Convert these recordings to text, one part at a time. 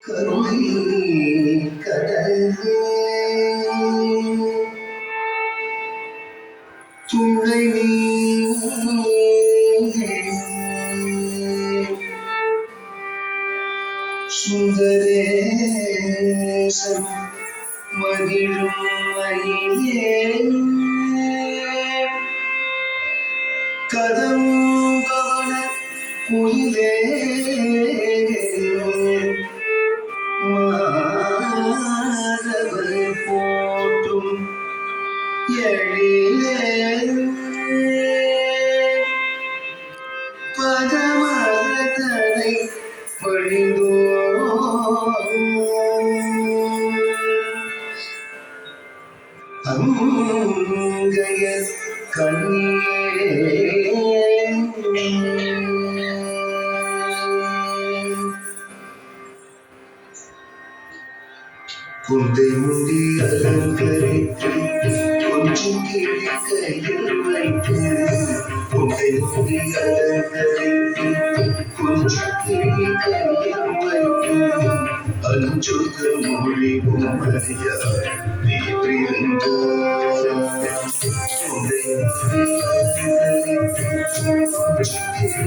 கருணை கடலே துணை சுந்தரேசம் மகிழும் மயிலே கதம்பவன குயிலே மாதவரை போற்றும் எழிலே பதமதனை பழிந்தோ அங்கைய கண்ணியே குந்தை முடி அலங்கரித்து கொஞ்சம் கிளி கையில் வைத்து குந்தை முடி அலங்கரித்து கொஞ்சம் கிளி கையில் வைத்து அஞ்சுக மொழி உமையா நீ பிறந்தாய் குந்தை முடி அலங்கரித்து கொஞ்சம் கிளி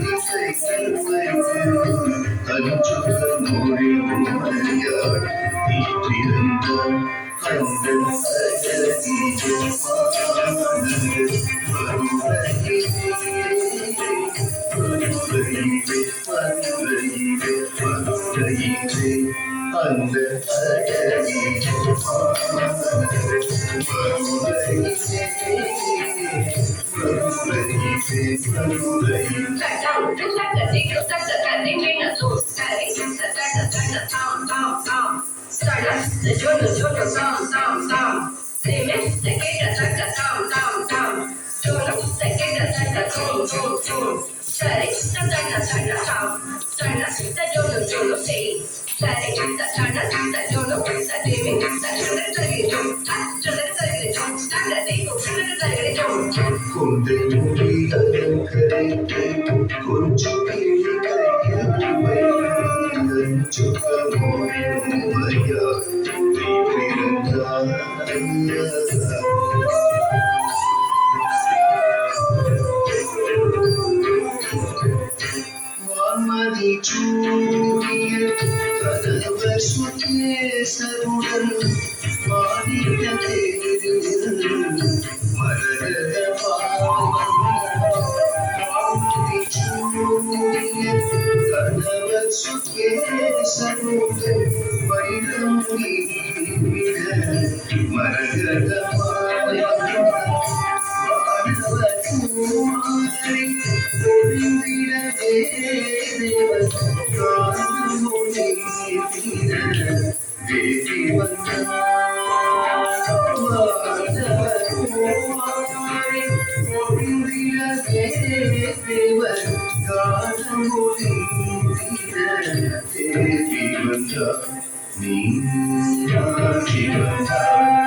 கையில் வைத்து அஞ்சுக மொழி உமையா நீ பிறந்தாய் கண்கள் அழகிய அந்த குந்தை முடி அலங்கரித்து கொஞ்சம் கிளி கையில் வைத்து அஞ்சுக மொழி உமையா நீ பிறந்தாய் வான்மதி சூடிய கதவ சுகேசருடன் வாடிய தேரில் மரகத வான்மதி சூடிய கதவ சுகேசருடன் வைரம் நீவிட மரகத குமாரி பொழிந்திட தேவி வந்தாய் பொழிந்திட தேவர் காணமொழி தேவி வந்தாய் நீராட்சி வந்தாய்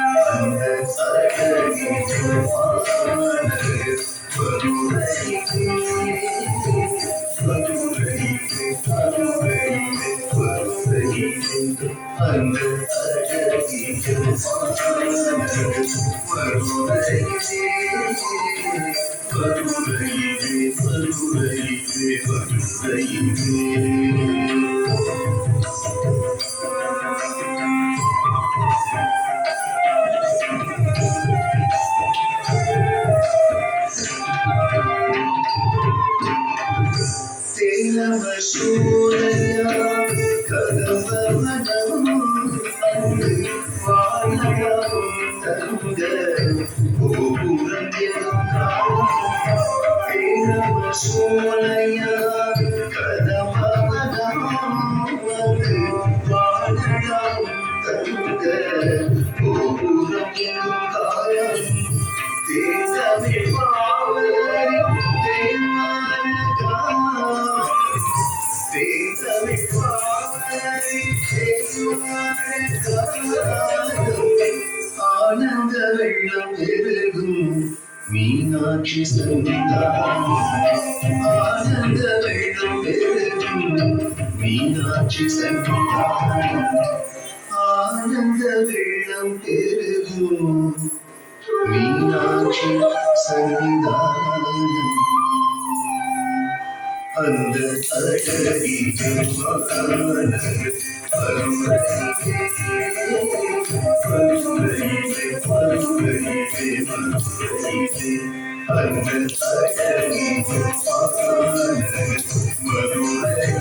அந்த சூரையா கதம்பவனம் அங்கு வாழவும் தங்க கோபுரம் சூரையா கதம்பவனம் அங்கு வாழவும் தங்க கோபுரம் காலம் தேசமே பாவலரி ஆனந்த வெள்ளம் பெருகும் மீனாட்சி சன்னிதானம் ஆனந்த வெள்ளம் பெருகும் மீனாட்சி சன்னிதானம் வெள்ளம் பெருகும் மீனாட்சி சன்னிதானம் அந்த அழகிய மகாநகர் மதுரையிலே அந்த அழகிய மகாநகர் மதுரையிலே